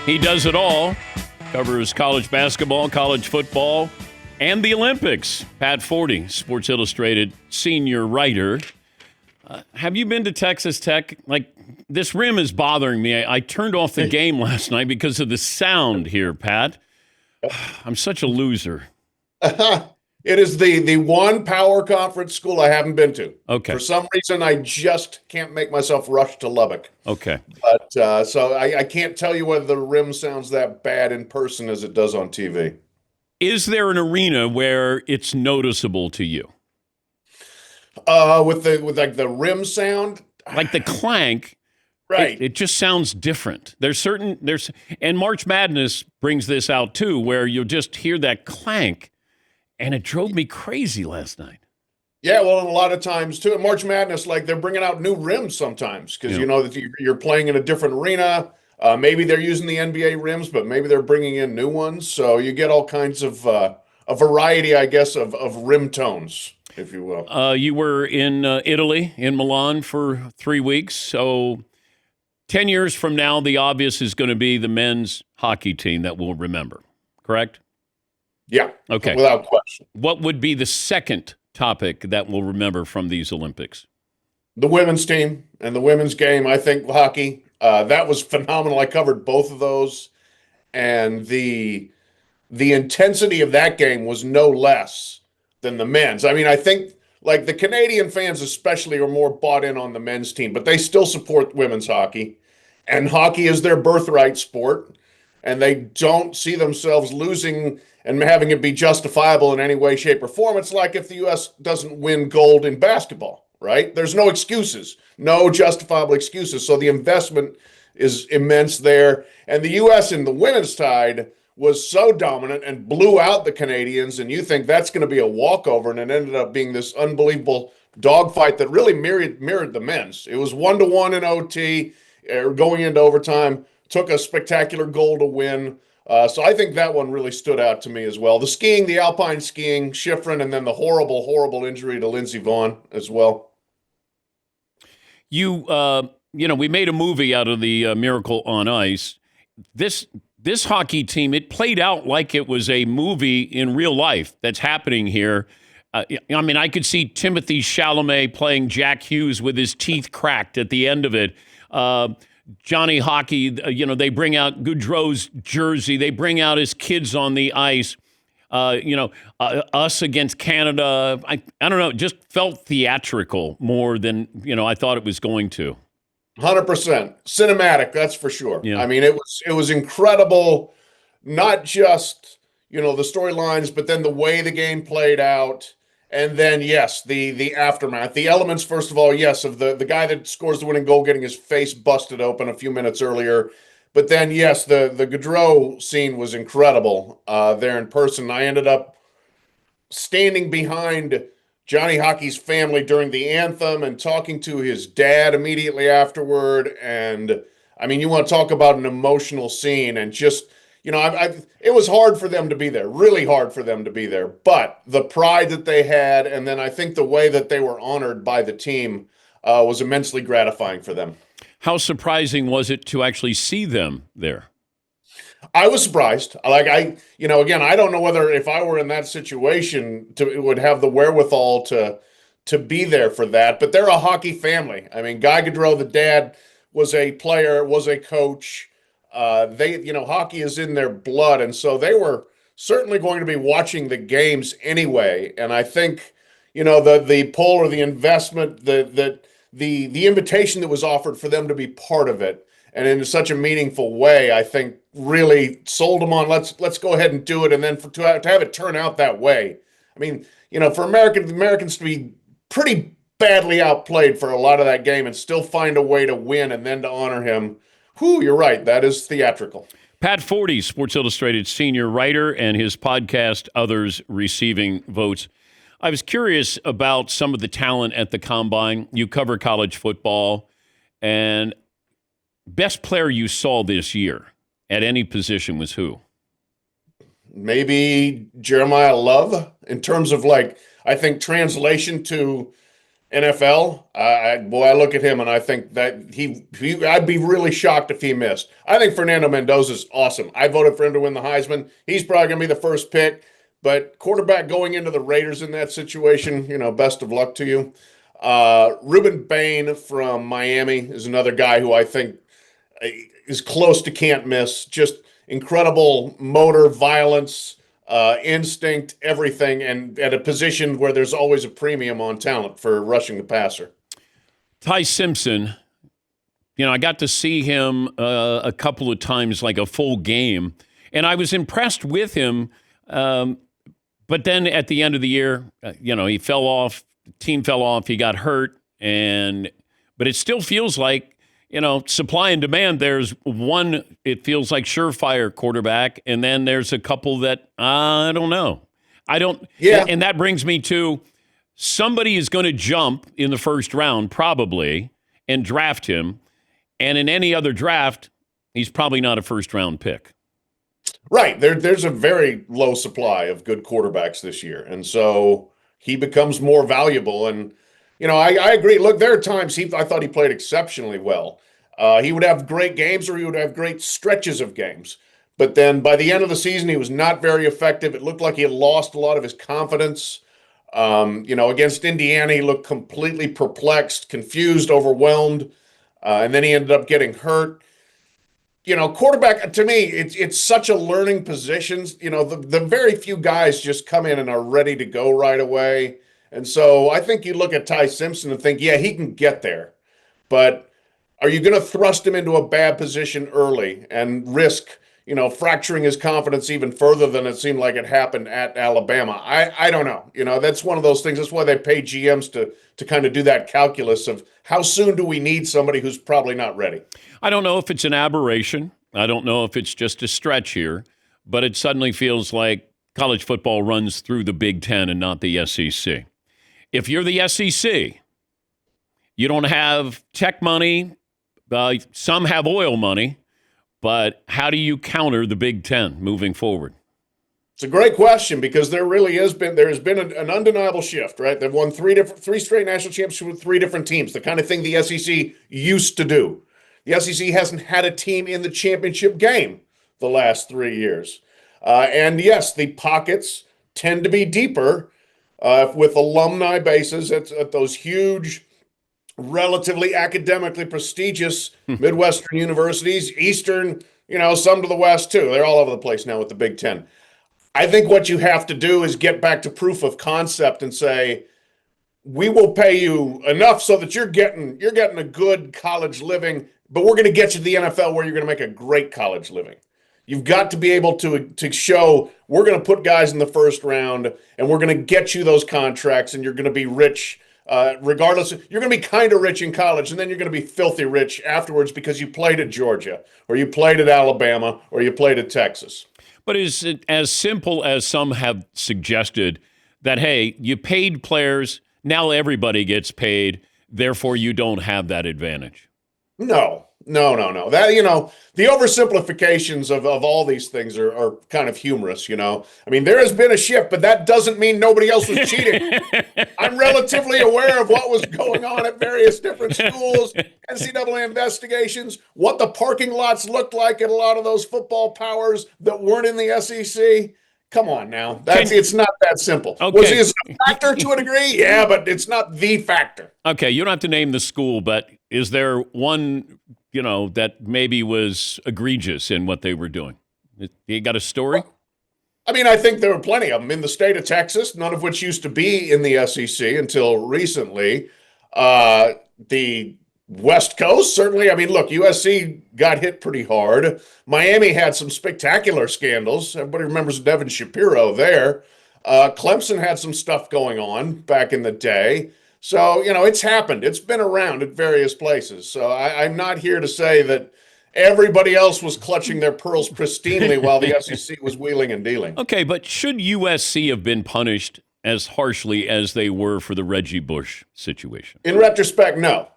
He does it all. Covers college basketball, college football, and the Olympics. Pat Forde, Sports Illustrated senior writer. Have you been to Texas Tech? Like, this rim is bothering me. I turned off the game last night because of the sound here, Pat. I'm such a loser. It is the one power conference school I haven't been to. Okay. For some reason, I just can't make myself rush to Lubbock. Okay. But so I can't tell you whether the rim sounds that bad in person as it does on TV. Is there an arena where it's noticeable to you? With like the rim sound, like the clank, right? It just sounds different. And March Madness brings this out too, where you'll just hear that clank, and it drove me crazy last night. Yeah, well, and a lot of times too, in March Madness, like they're bringing out new rims sometimes because you know that you're playing in a different arena. Maybe they're using the NBA rims, but maybe they're bringing in new ones. So you get all kinds of a variety, I guess, of rim tones, if you will. You were in Italy, in Milan, for 3 weeks. So 10 years from now, the obvious is going to be the men's hockey team that we'll remember, correct? Yeah, okay, without question. What would be the second topic that we'll remember from these Olympics? The women's team and the women's game, I think hockey. That was phenomenal. I covered both of those. And the intensity of that game was no less than the men's. I mean, I think like the Canadian fans especially are more bought in on the men's team, but they still support women's hockey. And hockey is their birthright sport. And they don't see themselves losing and having it be justifiable in any way, shape, or form. It's like if the U.S. doesn't win gold in basketball, right? There's no excuses, no justifiable excuses. So the investment is immense there. And the U.S. in the women's side was so dominant and blew out the Canadians, and you think that's going to be a walkover, and it ended up being this unbelievable dogfight that really mirrored the men's. It was 1-1 in OT, going into overtime, took a spectacular goal to win. So I think that one really stood out to me as well. The skiing, the alpine skiing, Schifrin, and then the horrible, horrible injury to Lindsey Vonn as well. We made a movie out of the Miracle on Ice. This hockey team, it played out like it was a movie in real life that's happening here. I could see Timothy Chalamet playing Jack Hughes with his teeth cracked at the end of it. Johnny Hockey, they bring out Goudreau's jersey. They bring out his kids on the ice. Us against Canada. I don't know. It just felt theatrical more than, I thought it was going to. 100% cinematic. That's for sure. Yeah. I mean, it was incredible. Not just, the storylines, but then the way the game played out. And then, yes, the aftermath, the elements, first of all, yes, of the guy that scores the winning goal getting his face busted open a few minutes earlier. But then, yes, the Gaudreau scene was incredible there in person. I ended up standing behind Johnny Hockey's family during the anthem and talking to his dad immediately afterward. And, you want to talk about an emotional scene and just, it was hard for them to be there, really hard for them to be there. But the pride that they had, and then I think the way that they were honored by the team was immensely gratifying for them. How surprising was it to actually see them there? I was surprised. Again, I don't know whether if I were in that situation would have the wherewithal to be there for that. But they're a hockey family. Guy Gaudreau, the dad, was a player, was a coach. Hockey is in their blood, and so they were certainly going to be watching the games anyway. And I think, the pull or the investment, the invitation that was offered for them to be part of it, and in such a meaningful way, I think really sold them on. Let's go ahead and do it, and then to have it turn out that way. For Americans to be pretty badly outplayed for a lot of that game and still find a way to win and then to honor him. You're right. That is theatrical. Pat Forde, Sports Illustrated senior writer, and his podcast, Others Receiving Votes. I was curious about some of the talent at the Combine. You cover college football, and best player you saw this year at any position was who? Maybe Jeremiah Love in terms of I think translation to NFL, I look at him and I think that I'd be really shocked if he missed. I think Fernando Mendoza's awesome. I voted for him to win the Heisman. He's probably going to be the first pick, but quarterback going into the Raiders in that situation, best of luck to you. Ruben Bain from Miami is another guy who I think is close to can't miss. Just incredible motor, violence, instinct, everything, and at a position where there's always a premium on talent for rushing the passer. Ty Simpson, I got to see him a couple of times, like a full game, and I was impressed with him. But then at the end of the year, he fell off. The team fell off. He got hurt, but it still feels like, supply and demand. There's one, it feels like surefire quarterback, and then there's a couple that I don't know. Yeah. And that brings me to somebody is going to jump in the first round probably and draft him, and in any other draft, he's probably not a first round pick. Right. There's a very low supply of good quarterbacks this year, and so he becomes more valuable. And I agree. Look, there are times I thought he played exceptionally well. He would have great games or he would have great stretches of games. But then by the end of the season, he was not very effective. It looked like he had lost a lot of his confidence. Against Indiana, he looked completely perplexed, confused, overwhelmed. And then he ended up getting hurt. Quarterback, to me, it's such a learning position. The very few guys just come in and are ready to go right away. And so I think you look at Ty Simpson and think, yeah, he can get there. But are you going to thrust him into a bad position early and risk, fracturing his confidence even further than it seemed like it happened at Alabama? I don't know. That's one of those things. That's why they pay GMs to kind of do that calculus of how soon do we need somebody who's probably not ready. I don't know if it's an aberration. I don't know if it's just a stretch here, but it suddenly feels like college football runs through the Big Ten and not the SEC. If you're the SEC, you don't have tech money. Some have oil money, but how do you counter the Big Ten moving forward? It's a great question because there has been an undeniable shift, right? They've won three straight national championships with three different teams, the kind of thing the SEC used to do. The SEC hasn't had a team in the championship game the last 3 years. And yes, the pockets tend to be deeper with alumni bases at those huge, relatively academically prestigious Midwestern universities, Eastern, some to the West too. They're all over the place now with the Big Ten. I think what you have to do is get back to proof of concept and say, we will pay you enough so that you're getting a good college living, but we're going to get you to the NFL where you're going to make a great college living. You've got to be able to show we're going to put guys in the first round and we're going to get you those contracts and you're going to be rich regardless. You're going to be kind of rich in college and then you're going to be filthy rich afterwards because you played at Georgia or you played at Alabama or you played at Texas. But is it as simple as some have suggested that, hey, you paid players, now everybody gets paid, therefore you don't have that advantage? No. That, the oversimplifications of all these things are kind of humorous, I mean, there has been a shift, but that doesn't mean nobody else was cheating. I'm relatively aware of what was going on at various different schools, NCAA investigations, what the parking lots looked like at a lot of those football powers that weren't in the SEC. Come on now. It's not that simple. Okay. Is it a factor to a degree? Yeah, but it's not the factor. Okay, you don't have to name the school, but is there one, that maybe was egregious in what they were doing? You got a story? Well, I mean, I think there were plenty of them in the state of Texas, none of which used to be in the SEC until recently. The West Coast, certainly. I mean, look, USC got hit pretty hard. Miami had some spectacular scandals. Everybody remembers Devin Shapiro there. Clemson had some stuff going on back in the day. So, it's happened. It's been around at various places. So I'm not here to say that everybody else was clutching their pearls pristinely while the SEC was wheeling and dealing. Okay, but should USC have been punished as harshly as they were for the Reggie Bush situation? In retrospect, no.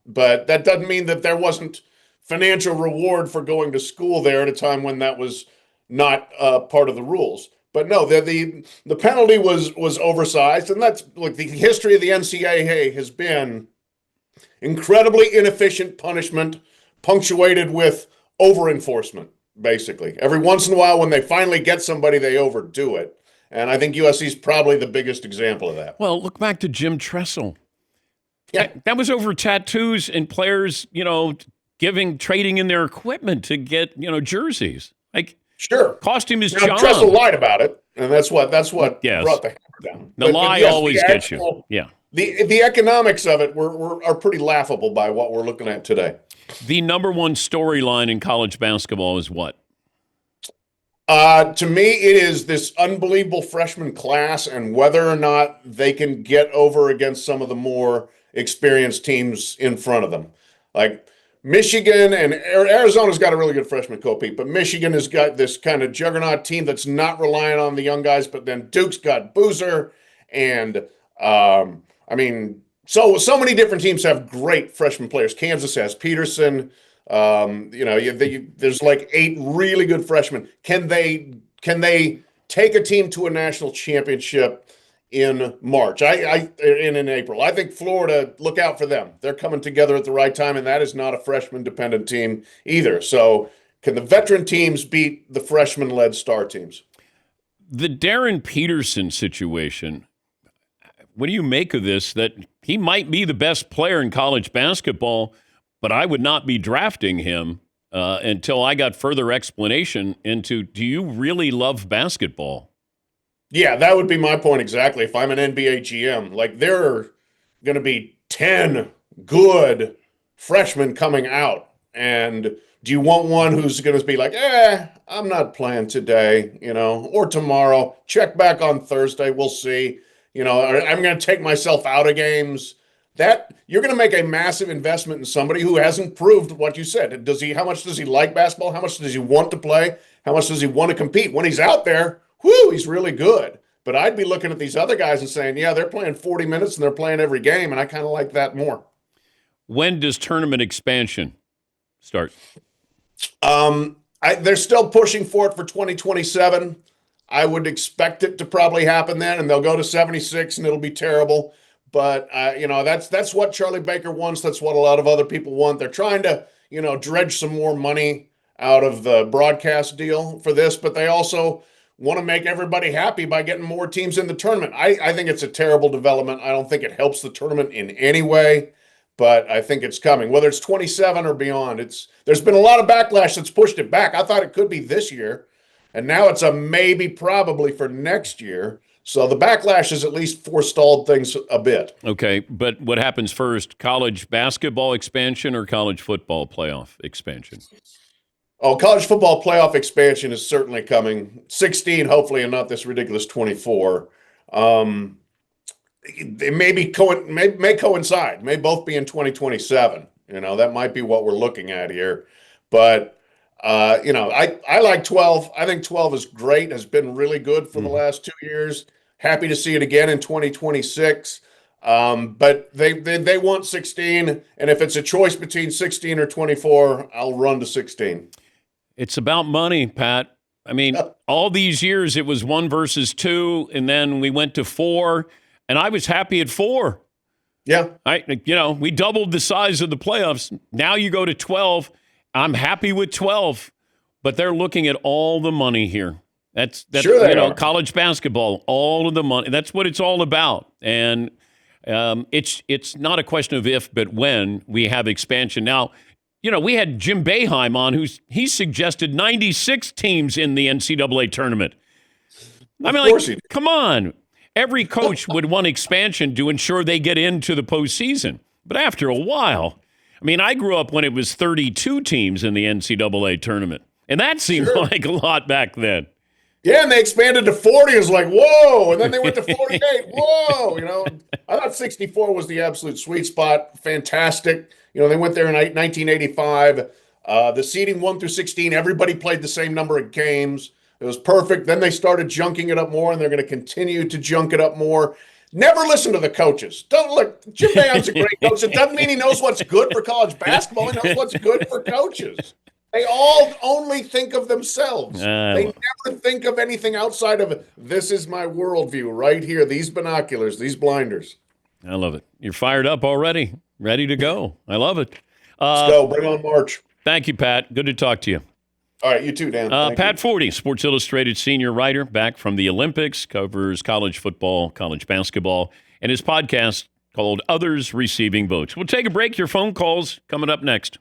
But that doesn't mean that there wasn't financial reward for going to school there at a time when that was not part of the rules. But no, the penalty was oversized, and that's look, the history of the NCAA has been incredibly inefficient punishment punctuated with over enforcement, basically. Every once in a while, when they finally get somebody, they overdo it. And I think USC is probably the biggest example of that. Well, look back to Jim Tressel. Yeah. That was over tattoos and players, trading in their equipment to get, jerseys. Like, sure, cost him his job. Tressel lied about it, and that's what Yes. brought the hammer down. The lie always gets you. Yeah. The economics of it are pretty laughable by what we're looking at today. The number one storyline in college basketball is what? To me, it is this unbelievable freshman class and whether or not they can get over against some of the more experienced teams in front of them. Like Michigan and Arizona's got a really good freshman co-peat, but Michigan has got this kind of juggernaut team that's not relying on the young guys, but then Duke's got Boozer and so many different teams have great freshman players. Kansas has Peterson. There's like 8 really good freshmen. Can they take a team to a national championship in March? In April. I think Florida, look out for them. They're coming together at the right time, and that is not a freshman-dependent team either. So can the veteran teams beat the freshman-led star teams? The Darren Peterson situation, what do you make of this? That he might be the best player in college basketball, but I would not be drafting him until I got further explanation into, do you really love basketball? Yeah, that would be my point exactly. If I'm an NBA GM, like there are going to be 10 good freshmen coming out. And do you want one who's going to be like, I'm not playing today, or tomorrow, check back on Thursday, we'll see. I'm going to take myself out of games. That you're going to make a massive investment in somebody who hasn't proved what you said. How much does he like basketball? How much does he want to play? How much does he want to compete? When he's out there, he's really good. But I'd be looking at these other guys and saying, yeah, they're playing 40 minutes and they're playing every game, and I kind of like that more. When does tournament expansion start? They're still pushing for it for 2027. I would expect it to probably happen then, and they'll go to 76, and it'll be terrible. But, that's what Charlie Baker wants. That's what a lot of other people want. They're trying to, dredge some more money out of the broadcast deal for this, but they also want to make everybody happy by getting more teams in the tournament. I think it's a terrible development. I don't think it helps the tournament in any way, but I think it's coming. Whether it's 27 or beyond, there's been a lot of backlash that's pushed it back. I thought it could be this year, and now it's a maybe probably for next year. So the backlash has at least forestalled things a bit. Okay, but what happens first, college basketball expansion or college football playoff expansion? Oh, college football playoff expansion is certainly coming. 16, hopefully, and not this ridiculous 24. It may coincide. May both be in 2027. That might be what we're looking at here. But, I like 12. I think 12 is great, has been really good for the last 2 years. Happy to see it again in 2026. But they want 16, and if it's a choice between 16 or 24, I'll run to 16. It's about money, Pat. I mean, all these years it was 1 versus 2, and then we went to 4, and I was happy at 4. Yeah. We doubled the size of the playoffs. Now you go to 12. I'm happy with 12, but they're looking at all the money here. That's sure they are. College basketball, all of the money. That's what it's all about. And it's not a question of if, but when we have expansion. Now, we had Jim Boeheim on, he suggested 96 teams in the NCAA tournament. Come on. Every coach would want expansion to ensure they get into the postseason. But after a while, I grew up when it was 32 teams in the NCAA tournament. And that seemed like a lot back then. Yeah, and they expanded to 40. It was like, whoa. And then they went to 48. Whoa. I thought 64 was the absolute sweet spot. Fantastic. They went there in 1985. The seeding 1 through 16, everybody played the same number of games. It was perfect. Then they started junking it up more, and they're going to continue to junk it up more. Never listen to the coaches. Don't look. Jim Boeheim's a great coach. It doesn't mean he knows what's good for college basketball. He knows what's good for coaches. They all only think of themselves. They love never think of anything outside of this is my worldview right here. These binoculars, these blinders. I love it. You're fired up already, ready to go. I love it. Let's go. Bring on March. Thank you, Pat. Good to talk to you. All right, you too, Dan. Pat Forde, Sports Illustrated senior writer, back from the Olympics, covers college football, college basketball, and his podcast called Others Receiving Votes. We'll take a break. Your phone calls coming up next.